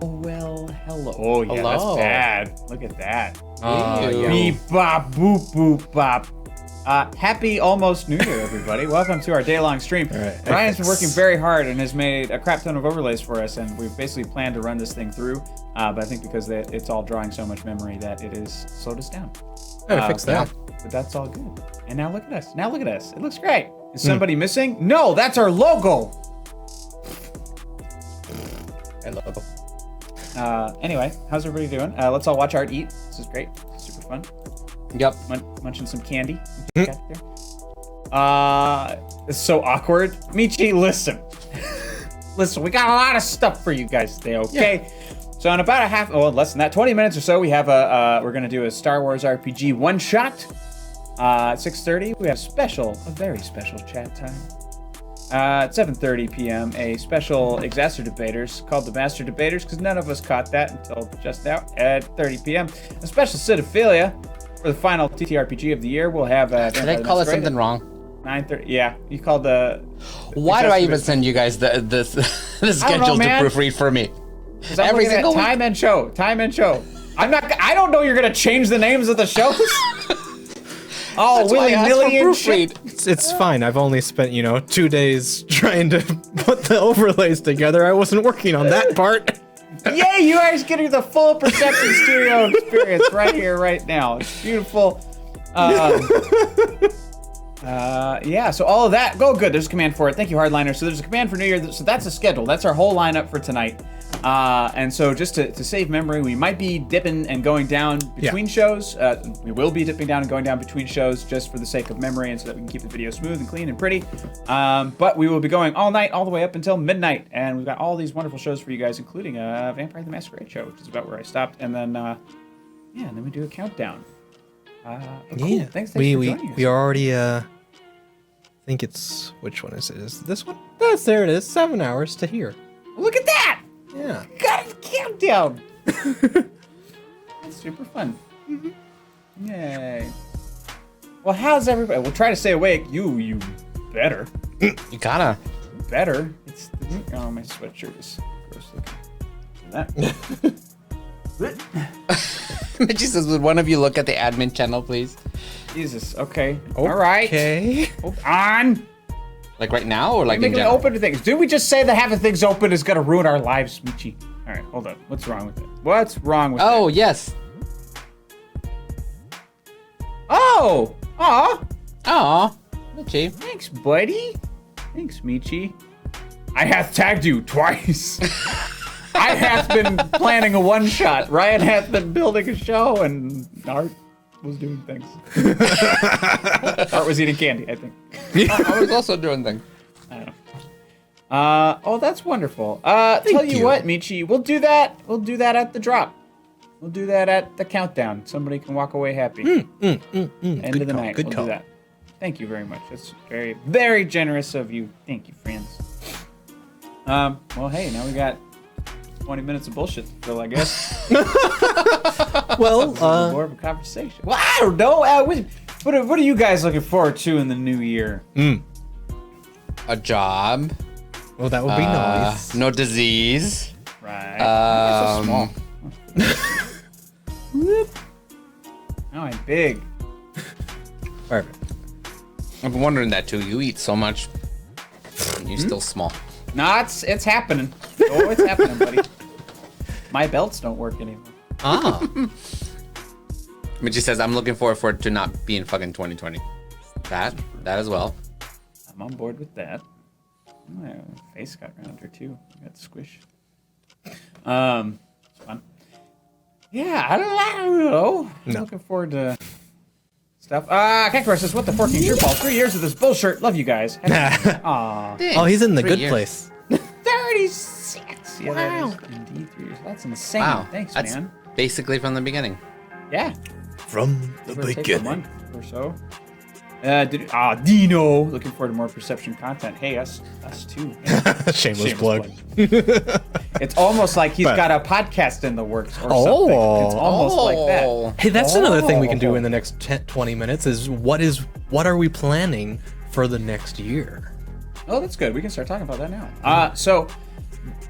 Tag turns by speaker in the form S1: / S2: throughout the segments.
S1: Well, hello. Oh, yeah,
S2: Hello.
S1: that's bad. Look at that.
S2: Ew.
S1: Beep, bop, boop, boop, bop. Happy almost New Year, everybody. Welcome to our day-long stream.
S3: right.
S1: Ryan's been working very hard and has made a crap ton of overlays for us, and we've basically planned to run this thing through, but I think because it's all drawing so much memory that it is slowed us down.
S3: Gotta fix that.
S1: But that's all good. And now look at us. Now look at us. It looks great. Is somebody missing? No, that's our logo.
S3: Hello.
S1: Anyway, how's everybody doing? Let's all watch Art eat. This is great. Super fun.
S2: Yep.
S1: Munching some candy. Got there. It's so awkward. Michi, listen. Listen, we got a lot of stuff for you guys today, okay? So in about less than that, 20 minutes or so, we have we're gonna do a Star Wars RPG one shot. At 6:30, we have a very special chat time. At 7:30 p.m., a special Exaster Debaters called the Master Debaters, because none of us caught that until just now. At 30 p.m., a special Cinephilia for the final TTRPG of the year. We'll have.
S2: Did I call it something wrong?
S1: 9:30. Yeah, you called the.
S2: Why do I even send you guys the schedule to proofread for me?
S1: Every single time and show. I don't know you're gonna change the names of the shows. Oh, willy-nilly and shit.
S3: It's fine. I've only spent, 2 days trying to put the overlays together. I wasn't working on that part.
S1: Yay, you guys getting the full Perception Studio experience right here, right now. It's beautiful. Yeah, so all of that, go good. There's a command for it. Thank you, Hardliner. So there's a command for New Year. So that's the schedule. That's our whole lineup for tonight. And so just to save memory, we might be dipping and going down between shows. We will be dipping down and going down between shows just for the sake of memory and so that we can keep the video smooth and clean and pretty. But we will be going all night, all the way up until midnight. And we've got all these wonderful shows for you guys, including Vampire the Masquerade show, which is about where I stopped. And then, and then we do a countdown. Cool.
S3: Yeah.
S1: Thanks for joining us.
S3: We already, I think it's, which one is it? Is it this one? There it is. 7 hours to here.
S1: Look at that!
S3: Yeah.
S1: Got a countdown! That's super fun. Yay. Well, how's everybody? We'll try to stay awake. You better.
S2: You gotta.
S1: Better. Oh, my sweatshirt is gross looking. That.
S2: Mitchie says, would one of you look at the admin channel, please?
S1: Jesus. Okay. All right.
S3: Okay.
S1: Hold on.
S2: Like right now or like in
S1: Making
S2: general?
S1: open to things. Did we just say that having things open is gonna ruin our lives, Michi? All right, hold on. What's wrong with it? What's wrong with it?
S2: Oh, yes.
S1: Oh! Aw!
S2: Aw, Mitchie.
S1: Thanks, buddy. Thanks, Michi. I hath tagged you twice. I hath been planning a one-shot. Ryan hath been building a show, and Art was doing things. Art was eating candy, I think.
S2: I was also doing things.
S1: I don't know. Oh, that's wonderful. Tell you what, Michi, we'll do that. We'll do that at the drop. We'll do that at the countdown. Somebody can walk away happy. End of the night.
S3: Good
S1: We'll
S3: call.
S1: do that. Thank you very much. That's very, very generous of you. Thank you, friends. Well, hey, now we got 20 minutes of bullshit to fill, I guess.
S3: Well,
S1: More of a conversation. Well, I don't know. What are you guys looking forward to in the new year?
S2: A job.
S3: well, that would be nice.
S2: No disease.
S1: Right. You're so small. Oh, I'm big.
S3: Perfect.
S2: I've been wondering that too. You eat so much. And you're still small.
S1: No, it's happening. Oh, it's happening, buddy. My belts don't work anymore.
S3: Ah.
S2: Mitchie says, I'm looking forward for it to not be in fucking 2020. That as well.
S1: I'm on board with that. My face got rounder too. Got squish. It's fun. Yeah, I don't know. I'm looking forward to stuff. Kakarot says, what the 14 true ball? 3 years of this bullshit. Love you guys. Aw.
S3: Oh, he's in the
S2: 3
S3: good
S2: years.
S3: place.
S1: 36. Yeah, that is indeed 3 years. That's insane.
S2: Wow.
S1: Thanks,
S2: That's
S1: man.
S2: basically from the beginning.
S1: Yeah.
S3: From the
S1: Give or take a
S3: beginning.
S1: month or so. Dino, looking forward to more Perception content. Hey, us too.
S3: Shameless plug.
S1: It's almost like he's got a podcast in the works or something. It's almost like that.
S3: Hey, that's another thing we can do in the next 20 minutes is what are we planning for the next year?
S1: Oh, that's good. We can start talking about that now. So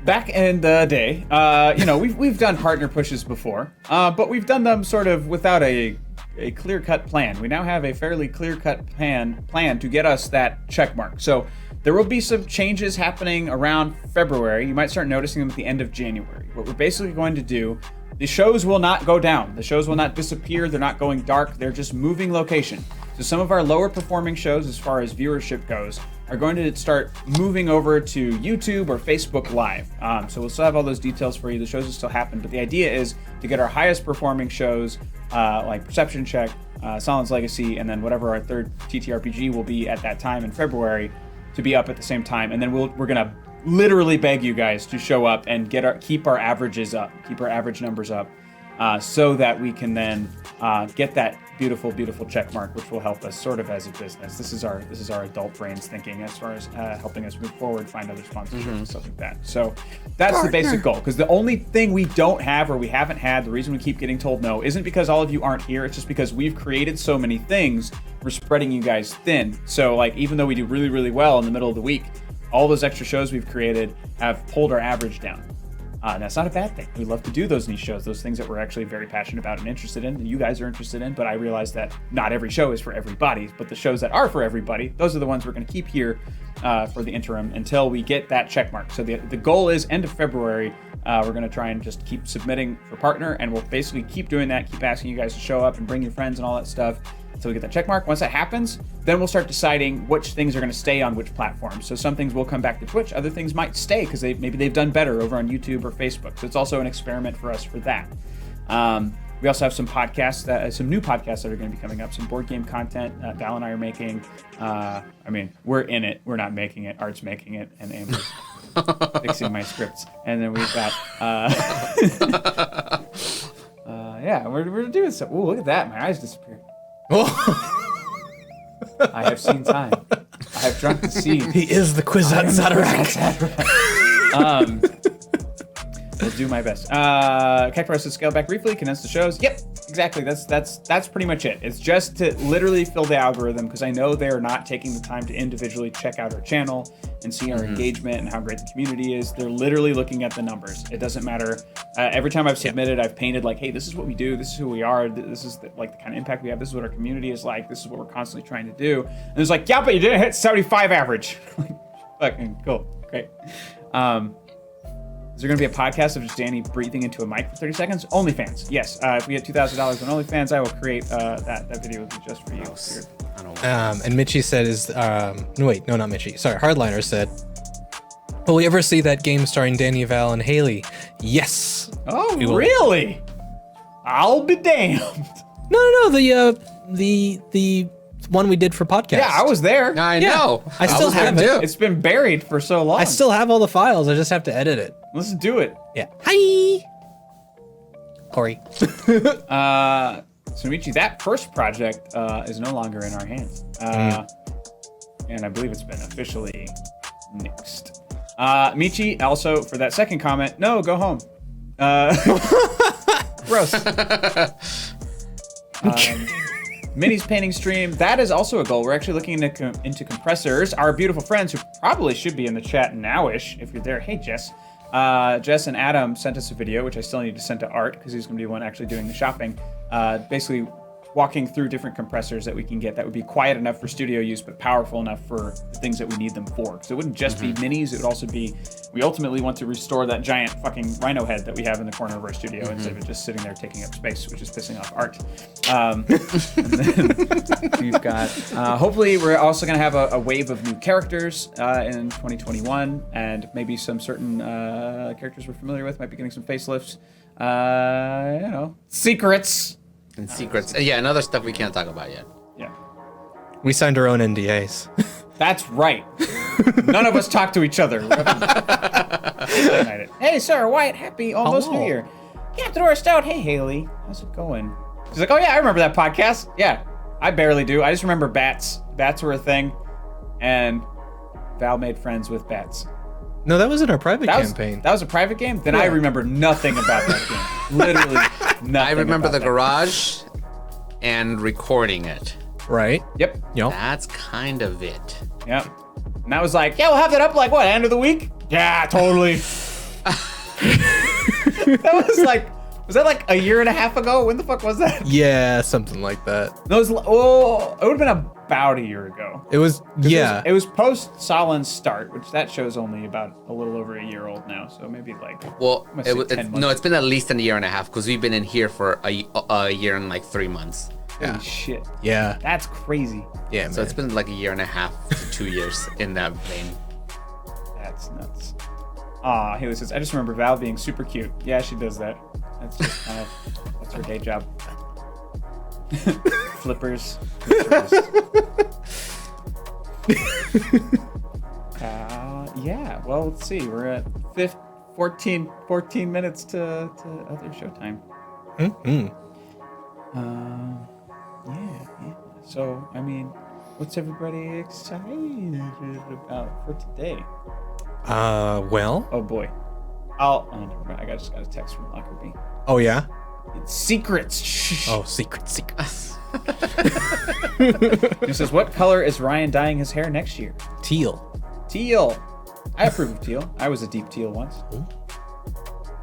S1: back in the day, we've done partner pushes before, but we've done them sort of without a clear-cut plan. We now have a fairly clear-cut plan to get us that check mark. So there will be some changes happening around February. You might start noticing them at the end of January. What we're basically going to do, the shows will not go down. The shows will not disappear. They're not going dark. They're just moving location. So some of our lower performing shows, as far as viewership goes, are going to start moving over to YouTube or Facebook Live. So we'll still have all those details for you. The shows will still happen, but the idea is to get our highest performing shows, like Perception Check, Solon's Legacy, and then whatever our third TTRPG will be at that time in February, to be up at the same time. And then we're gonna literally beg you guys to show up and keep our averages up, keep our average numbers up, so that we can then get that beautiful check mark, which will help us sort of as a business. This is our adult brains thinking as far as helping us move forward, find other sponsorships and stuff like that. So that's the basic goal. Because the only thing we don't have or we haven't had, the reason we keep getting told no, isn't because all of you aren't here. It's just because we've created so many things, we're spreading you guys thin. So like, even though we do really, really well in the middle of the week, all those extra shows we've created have pulled our average down. That's not a bad thing. We love to do those niche shows, those things that we're actually very passionate about and interested in, and you guys are interested in, but I realize that not every show is for everybody, but the shows that are for everybody, those are the ones we're going to keep here for the interim until we get that check mark. So the goal is end of February, we're going to try and just keep submitting for partner, and we'll basically keep doing that, keep asking you guys to show up and bring your friends and all that stuff until we get that check mark. Once that happens, then we'll start deciding which things are going to stay on which platforms. So some things will come back to Twitch, other things might stay because maybe they've done better over on YouTube or Facebook. So it's also an experiment for us for that. We also have some podcasts, some new podcasts that are going to be coming up, some board game content Val and I are making. We're in it. We're not making it. Art's making it, and Amber's fixing my scripts. And then we've got... we're doing stuff. Ooh, look at that. My eyes disappeared. I have seen time. I have drunk the sea.
S3: He is the Kwisatz Haderach.
S1: We'll do my best. Cactuar says scale back briefly, condense the shows. Yep, exactly. That's pretty much it. It's just to literally fill the algorithm, because I know they're not taking the time to individually check out our channel and see our engagement and how great the community is. They're literally looking at the numbers. It doesn't matter. Every time I've submitted, I've painted like, hey, this is what we do. This is who we are. This is the kind of impact we have. This is what our community is like. This is what we're constantly trying to do. And it's like, yeah, but you didn't hit 75 average. Fucking cool. Great. Is there going to be a podcast of just Danny breathing into a mic for 30 seconds? OnlyFans, yes. If we get $2,000 on OnlyFans, I will create that video just for you.
S2: I don't
S3: And Mitchie said no, not Mitchie. Sorry, Hardliner said, will we ever see that game starring Danny, Val, and Haley? Yes.
S1: Oh, really? I'll be damned.
S3: No, the one we did for podcast.
S1: Yeah, I was there.
S2: I know.
S3: I still have it.
S1: It's been buried for so long.
S3: I still have all the files. I just have to edit it.
S1: Let's do it.
S3: Yeah. Hi, Corey.
S1: So Michi, that first project is no longer in our hands. And I believe it's been officially nixed. Michi, also for that second comment, no, go home. Gross. Minnie's painting stream, that is also a goal. We're actually looking into compressors. Our beautiful friends, who probably should be in the chat now-ish, if you're there. Hey, Jess. Jess and Adam sent us a video, which I still need to send to Art, because he's going to be the one actually doing the shopping. Basically walking through different compressors that we can get that would be quiet enough for studio use, but powerful enough for the things that we need them for. Because it wouldn't just be minis, it would also be, we ultimately want to restore that giant fucking rhino head that we have in the corner of our studio instead of it just sitting there taking up space, which is pissing off Art. And then we've got, hopefully we're also going to have a wave of new characters in 2021, and maybe some certain characters we're familiar with might be getting some facelifts. Secrets.
S2: And secrets. Yeah, and other stuff we can't talk about yet.
S1: Yeah.
S3: We signed our own NDAs.
S1: That's right. None of us talk to each other. Hey, Sarah White, happy almost
S3: Hello.
S1: New Year. Captain Or Stout, hey, Haley. How's it going? She's like, oh, yeah, I remember that podcast. Yeah, I barely do. I just remember bats. Bats were a thing, and Val made friends with bats.
S3: No, that was in our private campaign.
S1: That was a private game? Then I remember nothing about that game. Literally nothing.
S2: I remember
S1: about
S2: the
S1: that
S2: garage and recording it.
S3: Right?
S1: Yep.
S3: Yep.
S2: That's kind of it.
S1: Yep. And I was like, yeah, we'll have that up like what, end of the week? Yeah, totally. That was that like a year and a half ago? When the fuck was that?
S3: Yeah, something like that.
S1: It would have been about a year ago.
S3: It was, yeah.
S1: It was post Salen's start, which that show's only about a little over a year old now. So maybe like,
S2: Well,
S1: I'm gonna say 10 months.
S2: no, it's been at least a year and a half because we've been in here for a year and like 3 months.
S1: Holy shit.
S3: Yeah.
S1: That's crazy.
S3: Yeah, man.
S2: So it's been like a year and a half to 2 years in that vein.
S1: That's nuts. Haley says, I just remember Val being super cute. Yeah, she does that. That's just kind of, that's her day job. Flippers. Yeah, well, let's see. We're at 14 minutes to other showtime.
S3: Mm-hmm.
S1: Yeah. So, I mean, what's everybody excited about for today?
S3: Well.
S1: Oh boy. Never mind. I just got a text from Lockerbie.
S3: Oh, yeah?
S1: It's secrets. Shh.
S3: Oh, secrets.
S1: He says, what color is Ryan dyeing his hair next year?
S3: Teal.
S1: Teal. I approve of teal. I was a deep teal once.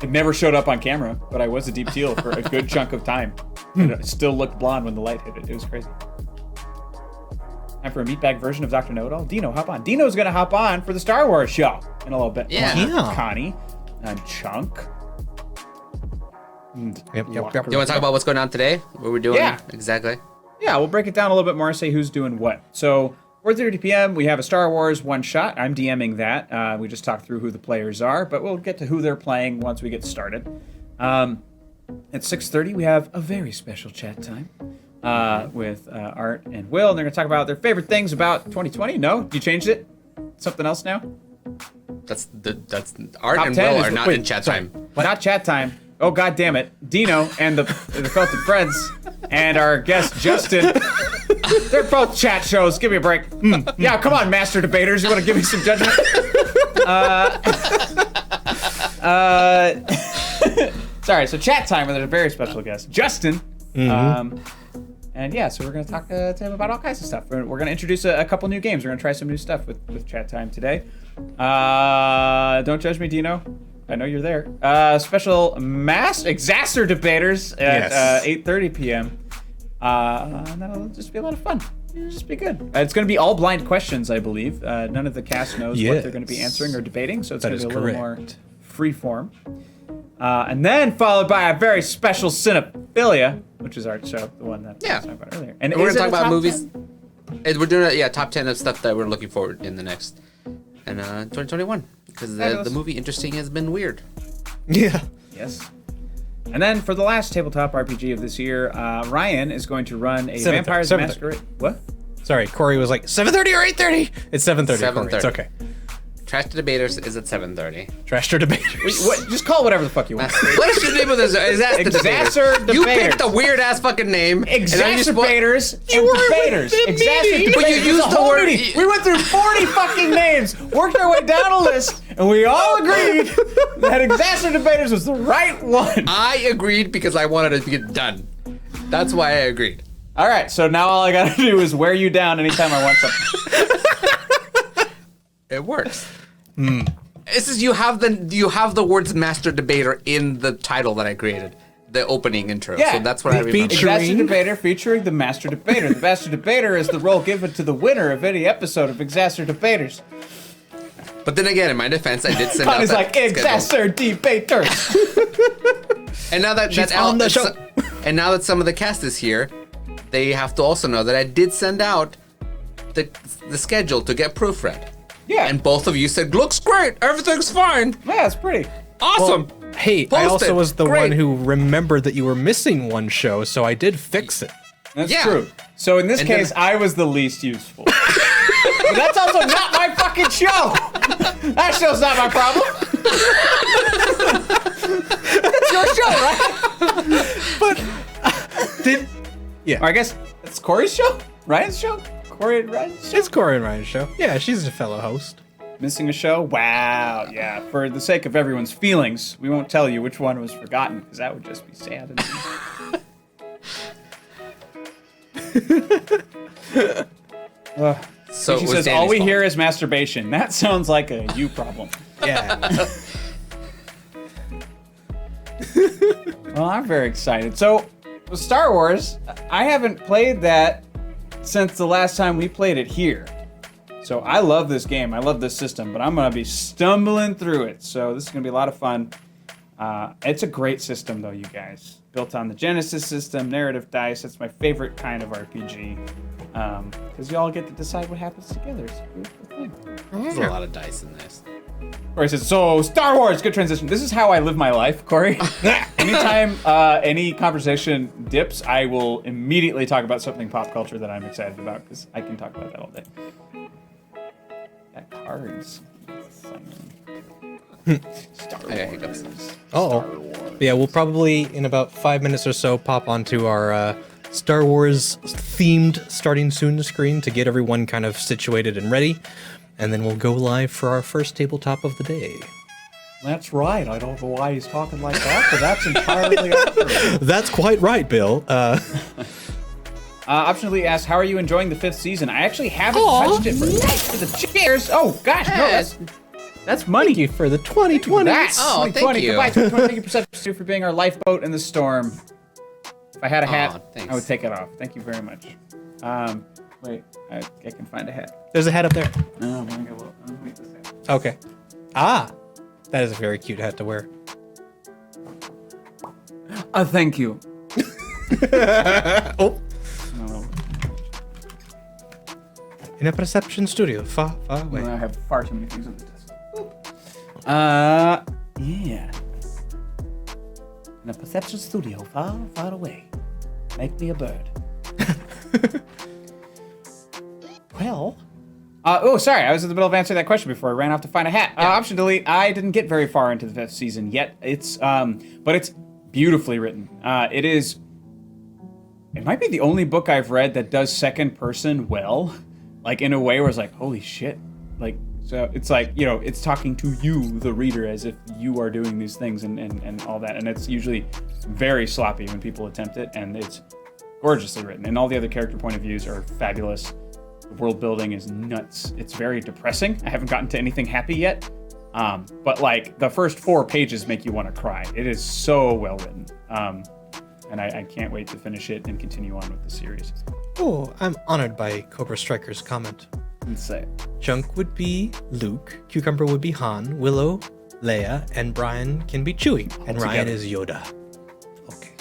S1: It never showed up on camera, but I was a deep teal for a good chunk of time. And it still looked blonde when the light hit it. It was crazy. Time for a meatbag version of Dr. Know-It-All. Dino, hop on. Dino's going to hop on for the Star Wars show in a little bit.
S2: Yeah.
S3: Yeah.
S1: Connie and Chunk.
S3: Yep.
S2: You want to talk about what's going on today? What we're doing?
S1: Yeah.
S2: Exactly.
S1: Yeah, we'll break it down a little bit more, say who's doing what. So, 4:30 p.m., we have a Star Wars one-shot. I'm DMing that. We just talked through who the players are, but we'll get to who they're playing once we get started. At 6:30, we have a very special chat time with Art and Will, and they're going to talk about their favorite things about 2020. No? You changed it? Something else now?
S2: That's Art
S1: Top
S2: and
S1: 10
S2: Will
S1: is
S2: are
S1: the-
S2: not
S1: wait,
S2: in chat
S3: sorry.
S2: time.
S1: Not chat time. Oh, God damn it. Dino and the Felted Friends and our guest, Justin. They're both chat shows. Give me a break. Yeah, come on, master debaters. You want to give me some judgment? Sorry, so chat time with a very special guest, Justin. And yeah, so we're going to talk to him about all kinds of stuff. We're going to introduce a couple new games. We're going to try some new stuff with chat time today. Don't judge me, Dino. I know you're there. Special Exaster debaters at
S3: Yes.
S1: 8:30 p.m. And that'll just be a lot of fun. It'll just be good. It's going to be all blind questions, I believe. None of the cast knows what they're going to be answering or debating, so it's going to be a little more free form. And then followed by a very special Cinephilia, which is our show, the one that I was talking about earlier. And
S2: We're
S1: is
S2: going to
S1: it
S2: talk
S1: a
S2: about
S1: top
S2: movies.
S1: 10?
S2: We're doing top 10 of stuff that we're looking forward in the next, in 2021. Because the movie Interesting has been weird.
S3: Yeah.
S1: Yes. And then for the last tabletop RPG of this year, Ryan is going to run a Vampires the
S3: 7:30.
S1: Masquerade. What?
S3: Sorry, Corey was like 7:30 or 8:30. It's 7:30.
S2: 7:30.
S3: It's okay.
S2: Trash to Debaters is at 7:30.
S3: Trash to debaters.
S1: What? Just call it whatever the fuck you want.
S2: What is the name of this? Exaster
S1: Exacer
S2: You
S1: Debaters.
S2: picked a weird ass fucking name.
S1: Exacerbators and debaters.
S3: with me.
S1: Exacerbators.
S2: But you
S1: It's
S2: used
S1: a
S2: the
S1: whole
S2: word-
S1: meeting. We went through 40 fucking names, worked our way down a list, and we all agreed that Exacerbators was the right one.
S2: I agreed because I wanted it to get done. That's why I agreed.
S1: All right, so now all I gotta do is wear you down anytime I want something.
S2: It works. This is you have the words master debater in the title that I created, the opening intro.
S1: Yeah.
S2: So that's what I remember.
S1: Exacer Debater featuring the Master Debater. The Master Debater is the role given to the winner of any episode of Exacer Debaters.
S2: But then again, in my defense, I did send out
S1: Connie's
S2: that
S1: like,
S2: schedule.
S1: Exacer Debaters.
S2: And now that
S3: She's on the show.
S2: And now that some of the cast is here, they have to also know that I did send out the schedule to get proofread.
S1: Yeah.
S2: And both of you said, looks great, everything's fine,
S1: Yeah, it's pretty.
S2: awesome.
S3: Hey, I
S2: Post
S3: also
S2: it.
S3: was the
S2: Great.
S3: one who remembered that you were missing one show, so I did fix it.
S1: That's
S2: Yeah.
S1: true. So in this
S2: And
S1: case,
S2: then-
S1: I was the least useful. But that's also not my fucking show. That show's not my problem. It's your show, right?
S3: Yeah.
S1: Or I guess it's Corey's show? Ryan's show? Corey and Ryan's show?
S3: It's Corey and Ryan's show. Yeah, she's a fellow host.
S1: Missing a show? Wow. Yeah. For the sake of everyone's feelings, we won't tell you which one was forgotten, because that would just be sad.
S2: So
S1: She
S2: it was
S1: says,
S2: Danny's
S1: all we
S2: fault.
S1: hear is masturbation. That sounds like a you problem.
S3: Yeah.
S1: Well, I'm very excited. So, with Star Wars, I haven't played that since the last time we played it here. So I love this game. I love this system, but I'm gonna be stumbling through it. So this is gonna be a lot of fun. It's a great system, though, you guys. Built on the Genesis system, narrative dice. That's my favorite kind of RPG. Because you all get to decide what happens together. It's a beautiful thing.
S2: There's a lot of dice in this.
S1: Corey says, so Star Wars, good transition. This is how I live my life, Corey. Anytime any conversation dips, I will immediately talk about something pop culture that I'm excited about, because I can talk about that all day. Got cards. Star
S2: I got hiccups.
S1: Wars.
S3: Oh, yeah. We'll probably in about 5 minutes or so pop onto our Star Wars themed starting soon screen to get everyone kind of situated and ready, and then we'll go live for our first tabletop of the day.
S1: That's right. I don't know why he's talking like that, but that's entirely up to him.
S3: That's quite right, Bill.
S1: Optionally asked, how are you enjoying the 5th season? I actually haven't touched it for the cheers. Oh, gosh, no, that's money.
S3: Thank you for the 2020.
S1: That.
S2: Oh, thank
S1: 2020.
S2: you.
S1: Goodbye, 2020. Thank you, Perception 2, for being our lifeboat in the storm. If I had a hat,
S2: thanks.
S1: I would take it off. Thank you very much. Wait, I can find a hat.
S3: There's a hat up there.
S1: No, I'm gonna go look. I'm gonna make this hat.
S3: Okay. Ah, that is a very cute hat to wear.
S1: Thank you.
S3: Oh.
S1: No,
S3: In a perception studio, far, far away.
S1: I have far too many things on the desk. Yeah. In a perception studio, far, far away. Make me a bird. Well. Sorry. I was in the middle of answering that question before I ran off to find a hat. Option delete. I didn't get very far into the 5th season yet. It's, but it's beautifully written. It might be the only book I've read that does second person well. Like, in a way where it's like, holy shit. Like, so it's like, you know, it's talking to you, the reader, as if you are doing these things and all that. And it's usually very sloppy when people attempt it, and it's gorgeously written. And all the other character point of views are fabulous. The world building is nuts. It's very depressing. I haven't gotten to anything happy yet. But like the first 4 pages make you want to cry. It is so well written. And I can't wait to finish it and continue on with the series.
S3: Oh, I'm honored by Cobra Striker's comment.
S1: Let's say.
S3: Chunk would be Luke, Cucumber would be Han, Willow, Leia, and Brian can be Chewie, and Ryan is Yoda. Okay.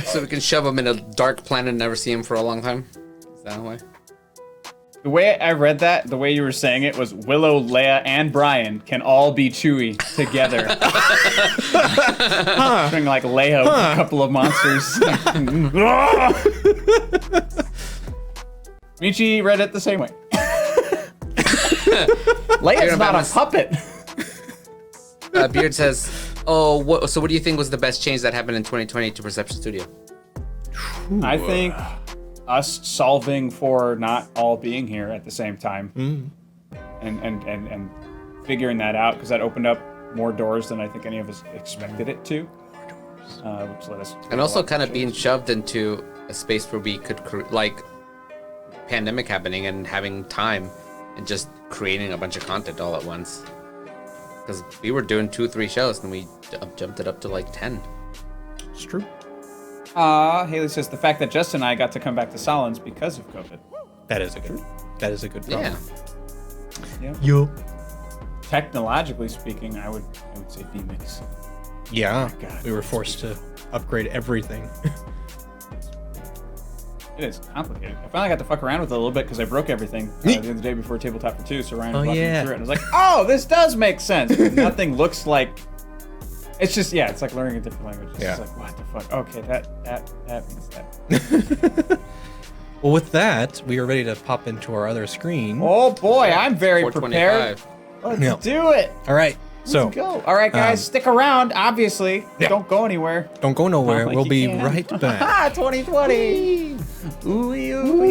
S2: So we can shove him in a dark planet and never see him for a long time? Is that the way?
S1: The way I read that, the way you were saying it was Willow, Leia, and Brian can all be Chewie together. String like Leia with a couple of monsters. Michi read it the same way. Leia's not a puppet.
S2: Beard says, "Oh, so what do you think was the best change that happened in 2020 to Perception Studio?"
S1: I think us solving for not all being here at the same time, and figuring that out, because that opened up more doors than I think any of us expected it to. Which let us.
S2: And also kind of being shoved into a space where we could like pandemic happening and having time and just creating a bunch of content all at once. Because we were doing 2-3 shows and we jumped it up to like 10.
S3: It's true.
S1: Haley says the fact that Justin and I got to come back to Solins because of COVID.
S3: That is a good problem.
S2: Yeah.
S3: Yo.
S1: Technologically speaking, I would say VMix.
S3: Yeah.
S1: Oh my God.
S3: We were forced to upgrade everything.
S1: It is complicated. I finally got to fuck around with it a little bit because I broke everything the other day before Tabletop for 2, so Ryan was walking me through it, and I was like, oh, this does make sense. Nothing looks like... It's just, yeah, it's like learning a different language. It's just like, what the fuck? Okay, that means that.
S3: Well, with that, we are ready to pop into our other screen.
S1: Oh boy, I'm very prepared.
S2: 425.
S1: Let's do it.
S3: All right. So,
S1: Let's go. All right, guys, stick around, obviously.
S3: Yeah.
S1: Don't go anywhere.
S3: don't go nowhere.
S1: Like
S3: We'll
S1: you
S3: be
S1: can.
S3: right back.
S1: Ah, 2020. Ooh, ooh,